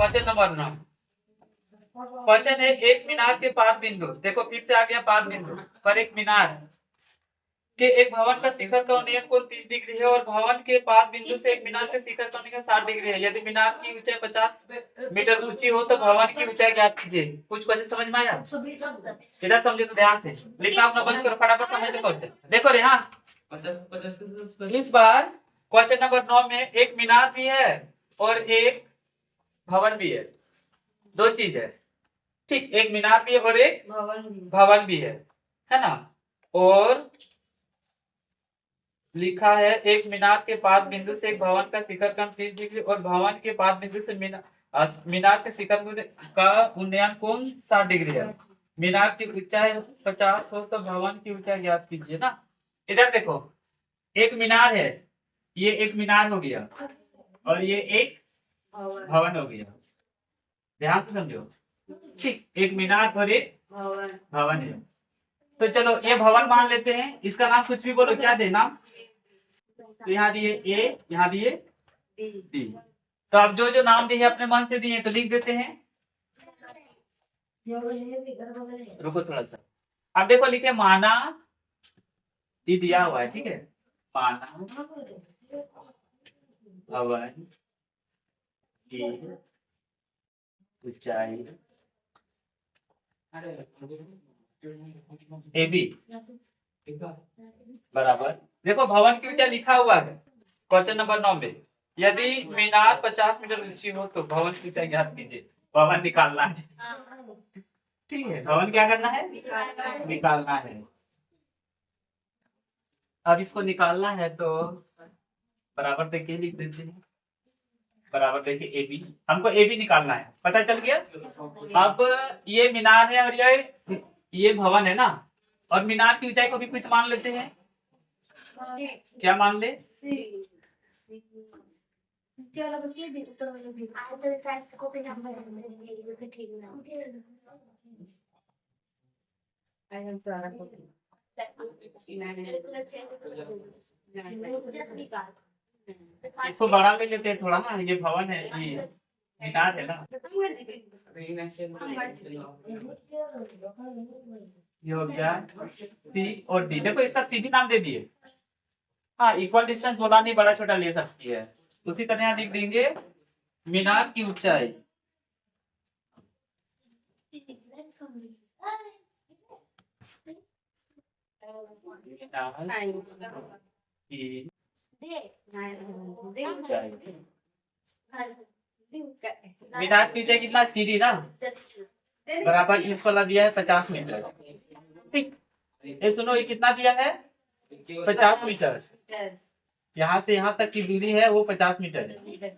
Question number 9। Question है एक मीनार के पाद बिंदु, देखो फिर से आ गया पाद बिंदु पर एक मीनार के एक भवन का शिखर का उन्नयन कोण 30 डिग्री है और भवन के पाद बिंदु से एक मीनार के शिखर का उन्नयन 60 डिग्री है। यदि मीनार की ऊंचाई 50 मीटर ऊंची हो तो भवन की ऊंचाई ज्ञात कीजिए। कुछ क्वेश्चन समझ में आया? इधर समझे तो ध्यान से लिखना अपना बंद करो, फटाफट समझ लो क्वेश्चन। देखो रे हाँ, इस बार क्वेश्चन नंबर 9 में एक मीनार भी है और एक भवन भी है, दो चीज है। ठीक, एक मीनार भी है और एक भवन भी है ना। और लिखा है एक मीनार के पाद बिंदु से एक भवन का शिखर का 30 डिग्री और भवन के पाद बिंदु से मीनार के शिखर का उन्नयन कोण 60 डिग्री है। मीनार की ऊंचाई 50 हो तो भवन की ऊंचाई ज्ञात कीजिए ना। इधर देखो, एक मीनार है, ये एक मीनार हो गया और ये एक भवन हो गया। ध्यान से समझो। ठीक, एक मीनार और एक भवन है। तो चलो ये भवन मान लेते हैं, इसका नाम कुछ भी बोलो, क्या दे नाम? तो यहाँ दिए ए, यहाँ दिए डी। तो अब जो जो नाम दिए अपने मन से दिए तो लिख देते हैं। रुको थोड़ा सा, अब देखो लिखे माना, ये दिया हुआ है, ठीक है। माना भवन की ऊंचाई ए बी बराबर, देखो भवन की ऊंचाई लिखा हुआ है क्वेश्चन नंबर 9 में। यदि मीनार 50 मीटर ऊंची हो तो भवन की ऊंचाई ज्ञात कीजिए। भवन निकालना है, ठीक है। भवन क्या करना है? निकालना है। अब इसको निकालना है तो बराबर देखिए लिख देते हैं, बराबर देखिए ए बी, हमको ए बी निकालना है, पता चल गया। अब ये मीनार है और ये भवन है ना, और मीनार की ऊंचाई को भी कुछ मान लेते हैं। क्या मान ले? इसको बड़ा ले लेते हैं थोड़ा ना, ये भवन है, ये मीनार है ना। ये हो गया सी और डी, देखो इसका सी भी नाम दे दिए। हाँ, इक्वल डिस्टेंस बोला नहीं, बड़ा छोटा ले सकती है। उसी तरह लिख देंगे मीनार की ऊंचाई मीनार की ऊंचाई कितना? सीढ़ी ना, बराबर इस वाला दिया है 50 मीटर। ठीक, ये सुनो, ये कितना दिया है? 50 मीटर। यहाँ से यहाँ तक की दूरी है वो 50 मीटर है।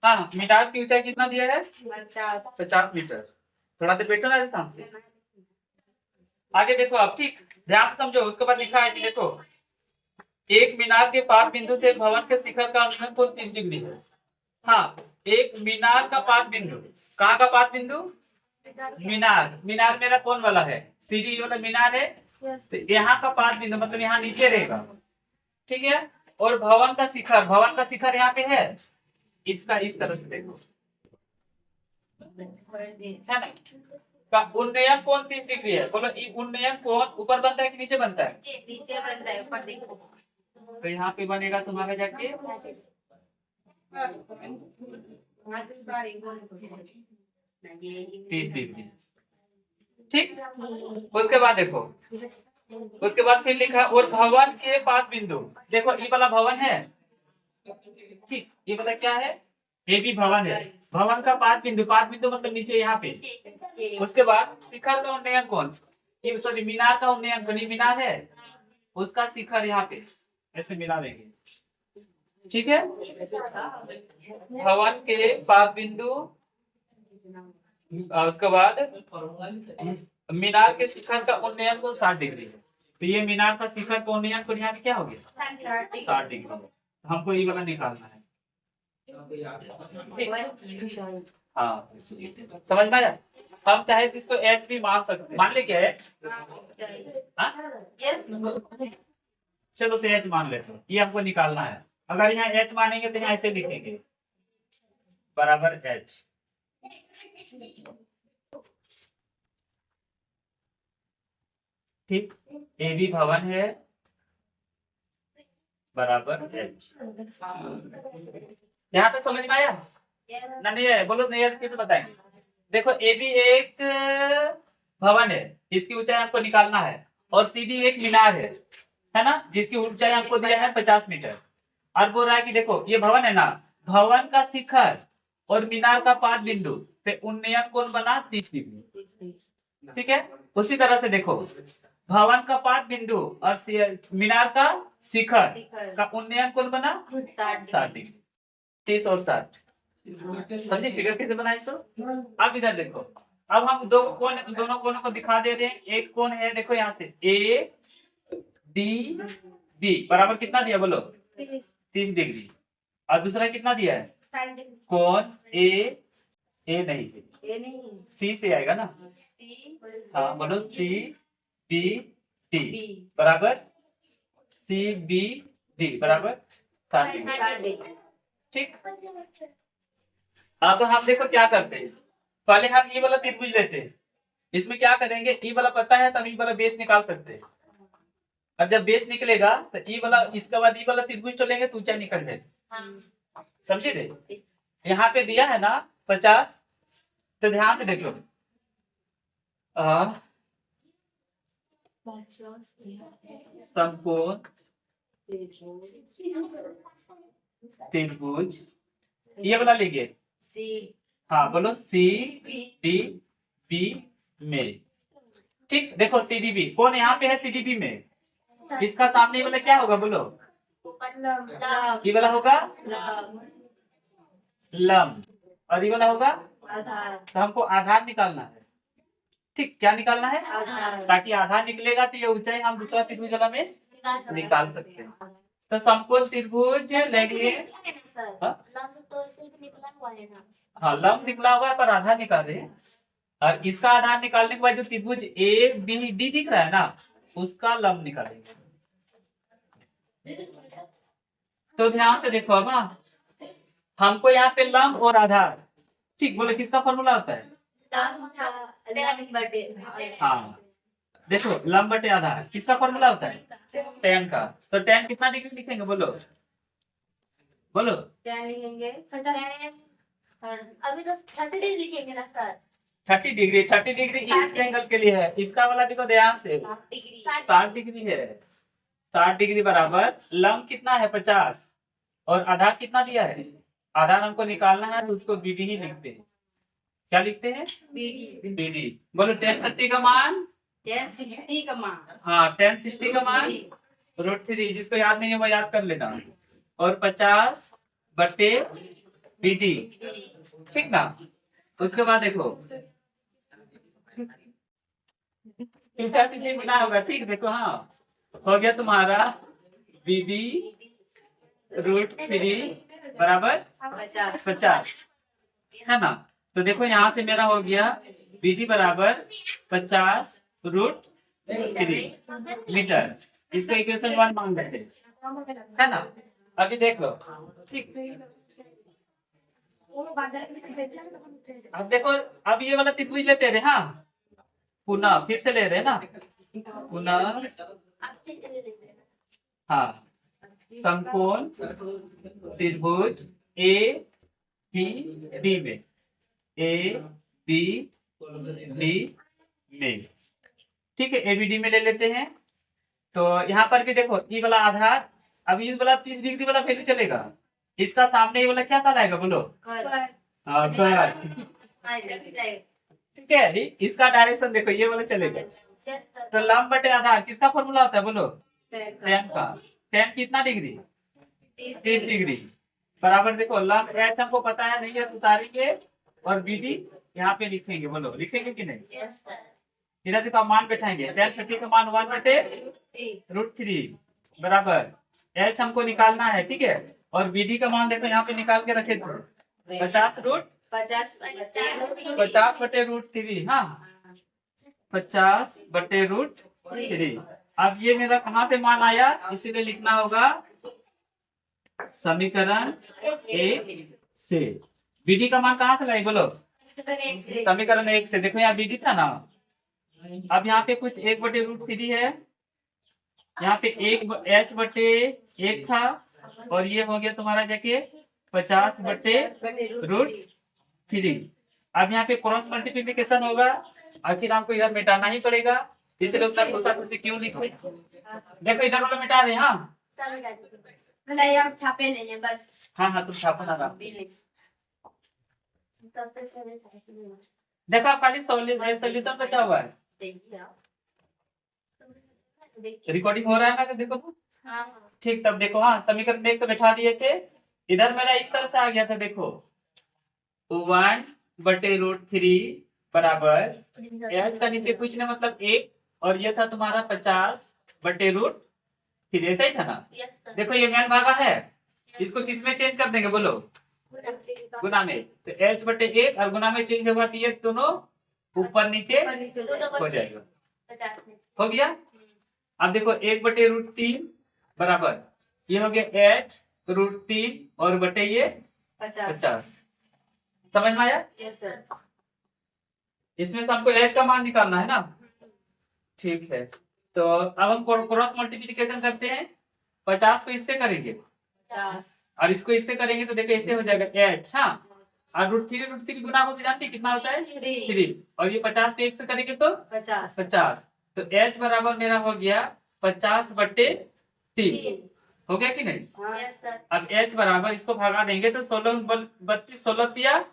हाँ, मीनार की ऊंचाई कितना दिया है? 50 मीटर। थोड़ा देर बैठो ना शाम से। आगे देखो अब, ठीक ध्यान से समझो। उसके बाद लिखा है कि देखो एक मीनार के पाद बिंदु से भवन के शिखर का अनुमान कोण 30 डिग्री है। हाँ, एक मीनार का पाद बिंदु, कहाँ का पाद बिंदु? मीनार। मीनार मेरा कौन वाला है? सीढ़ी वाला मीनार है, तो यहाँ का पाद बिंदु मतलब यहाँ नीचे रहेगा, ठीक है। और भवन का शिखर, भवन का शिखर यहाँ पे है, इसका इस तरह से देखो, है ना। का उन्नयन कोण 30 डिग्री है। बोलो उन्नयन कोण ऊपर बनता है कि नीचे बनता है? नीचे बनता है, ऊपर देखो। तो यहाँ पे बनेगा तुम्हारा जाके 30 डिग्री, ठीक। उसके बाद देखो, उसके बाद फिर लिखा और भवन के पाद बिंदु, देखो ये वाला भवन है, ठीक। ये वाला क्या है? ये भी भवन है। भवन का पाद बिंदु, पाद बिंदु मतलब नीचे यहाँ पे। उसके बाद शिखर का उन्नयन कोण, ये सॉरी मीनार का उन्नयन कोण, मीनार है उसका शिखर यहाँ पे ऐसे मिला देंगे, ठीक है। भवन के पाद बिंदु, उसके बाद मीनार के शिखर का उन्नयन कोण 60 डिग्री है। तो ये मीनार का शिखर का उन्नयन कोण यहाँ पे क्या हो गया? 60 डिग्री। हमको ये वाला निकालना है। हाँ, समझ में आया। हम चाहे तो इसको एच भी मान सकते हैं, मान ले क्या एच? चलो तो एच मान लेते हैं, ये हमको निकालना है। अगर यहाँ एच मानेंगे तो यहाँ ऐसे लिखेंगे बराबर एच, ठीक, ए बी भवन है बराबर एच। यहाँ तक समझ में आया ना? नहीं है, बोलो नहीं है, फिर बताएं। देखो ए बी एक भवन है, इसकी ऊंचाई हमको निकालना है, और सी डी एक मीनार है ना, जिसकी ऊंचाई हमको दिया है 50 मीटर। और बोल रहा है कि देखो ये भवन है ना, भवन का शिखर और मीनार का पाद बिंदु पे उन्नयन कोण बना 30 डिग्री। ठीक है, उसी तरह से देखो भवन का पाद बिंदु और मीनार का शिखर का उन्नयन कोण बना 60 डिग्री। 30 और 60, समझे फिगर कैसे बनाए इसको? अब इधर देखो, अब हम दो कोण, दोनों कोणों को दिखा दे रहे हैं। एक कोण है देखो यहाँ से ए डी बी बराबर कितना दिया बोलो? 30 डिग्री। और दूसरा कितना दिया है? कोण ए नहीं सी से आएगा ना, हाँ बोलो सी बी डी बराबर सी बी डी बराबर 60 डिग्री। ठीक, हाँ तो हम देखो क्या करते हैं, पहले हम ई वाला त्रिभुज लेते हैं। इसमें क्या करेंगे, ई वाला पता है तो हम ई वाला बेस निकाल सकते हैं। अब जब बेस निकलेगा तो ई वाला, इसके बाद ई वाला त्रिभुज तो लेंगे तो ऊंचाई निकल जाएगी। समझे थे? यहाँ पे दिया है ना 50, तो ध्यान से देखो समकोण त्रिभुज ये वाला लेंगे। हाँ बोलो सी डी बी में। ठीक, देखो सी डी बी कौन यहाँ पे है? सी डी बी में इसका सामने वाला क्या होगा बोलो? ये वाला होगा लंब, और ये वाला होगा आधार। तो हमको आधार निकालना है। ठीक, क्या निकालना है? आधार। ताकि आधार निकलेगा तो ये ऊंचाई हम दूसरा त्रिभुज वाला में निकाल सकते हैं। तो समकोण त्रिभुज लेंगे। हाँ लंब निकला हुआ है पर आधार निकाले, और इसका आधार निकालने के बाद जो त्रिभुज ए बी डी दिख रहा है ना, उसका लंब निकालेंगे। तो ध्यान से देखो अब हमको यहाँ पे लंब और आधार, ठीक बोले किसका फॉर्मूला होता है? हाँ देखो लंब बटे आधार किसका फॉर्मूला होता है? tan का। तो tan कितना डिग्री लिखेंगे बोलो? बोलो tan लिखेंगे अभी तो 30 डिग्री लिखेंगे ना सर। 30 डिग्री, 30 डिग्री इस एंगल के लिए है, इसका वाला देखो ध्यान से 60 डिग्री है। 60 डिग्री बराबर लंब कितना है 50, और आधार कितना दिया है? आधार हमको निकालना है तो उसको बीडी ही लिखते हैं। क्या लिखते हैं? बीडी। बोलो tan 30 का मान, tan 60 का मान, हाँ tan 60 का मान √3, जिसको याद नहीं है वो याद कर लेना, और 50 बटे बीडी। ठीक ना? उसके बाद देखो तीन तीन गुना होगा। ठीक देखो, हाँ हो गया तुम्हारा बीडी √3 बराबर 50 है ना। तो देखो यहाँ से मेरा हो गया बीडी बराबर 50 √3 मीटर। इसका इक्वेशन 1 मान लेते है ना। अभी देख लो, ठीक अब देखो, अब ये वाला त्रिभुज लेते रहे, हाँ पुनः फिर से ले रहे ना, पुनः हाँ समकोण त्रिभुज ए बी डी में, ए बी डी में। ठीक है, ए बी डी में ले लेते हैं। तो यहाँ पर भी देखो ई वाला आधार, अब इस वाला 30 डिग्री वाला वैल्यू चलेगा, इसका सामने ये वाला क्या कहलाएगा बोलो? ठीक है, इसका डायरेक्शन देखो ये वाला चलेगा। तो लंब बटे आधार किसका फॉर्मूला होता है बोलो? tan का। tan कितना डिग्री? 30 डिग्री बराबर देखो लंब एच हमको पता है नहीं है, उतारेंगे और बीडी यहाँ पे लिखेंगे। बोलो लिखेंगे कि नहीं? इधर देखो मान बैठाएंगे, tan 30 का मान 1 बटे √3 बराबर एच हमको निकालना है। ठीक है, और बीडी का मान देखो यहाँ पे निकाल के रखे थे 50 बटे √3। हाँ 50 बटे √3। अब ये मेरा कहाँ से मान आया, इसीलिए लिखना होगा समीकरण 1 से। बीडी का मान कहाँ से लाए बोलो? समीकरण 1 से देखो यहाँ dt था ना, अब यहाँ पे कुछ 1/√3 है, यहाँ पे 1h/1 था, और ये हो गया तुम्हारा जाके 50/√3। अब यहाँ पे क्रॉस मल्टीप्लीकेशन होगा, आखिर हमको इधर मिटाना ही पड़ेगा, इसलिए उतना खुशी क्यों लिखे। देखो इधर वाला मिटा दे। हाँ नहीं, हम छापे नहीं है बस। हाँ हाँ तुम छापो ना। देखो आप खाली सॉल्यूशन बचा हुआ है, रिकॉर्डिंग हो रहा है ना, तो देखो ठीक। तब देखो, हाँ समीकरण 1 से बैठा दिए थे, इधर मेरा इस तरह से आ गया था। देखो 1/√3 बराबर h का नीचे कुछ नहीं मतलब 1, और ये था तुम्हारा 50/√3, ऐसा ही था ना। देखो ये मैन भागा है, इसको किस में चेंज कर देंगे बोलो, गुना में। तो h/1 और गुना में चेंज होगा तो ये दोनों ऊपर नीचे हो जाएगा। हो गया। अब देखो 1/√3 बराबर ये हो गया h√3 और बटे ये 50। समझ में आया। इसमें से हमको h का मान निकालना है ना। ठीक है, तो अब हम क्रॉस मल्टीप्लिकेशन करते हैं। 50 को इससे करेंगे और इसको इससे करेंगे तो देखो ऐसे हो जाएगा h। हाँ, और √3 गुना होती जानती कितना होता है 3, और ये 50 को 1 से करेंगे तो 50। तो h बराबर मेरा हो गया 50/3। हो गया कि नहीं। अब h बराबर इसको भगा देंगे तो 16 32 16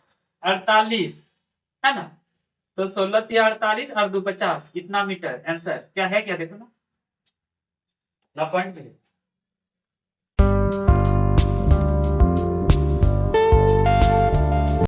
48 है ना। तो 16 48 और 2 50 इतना मीटर आंसर क्या है, क्या देखो ना पॉइंट।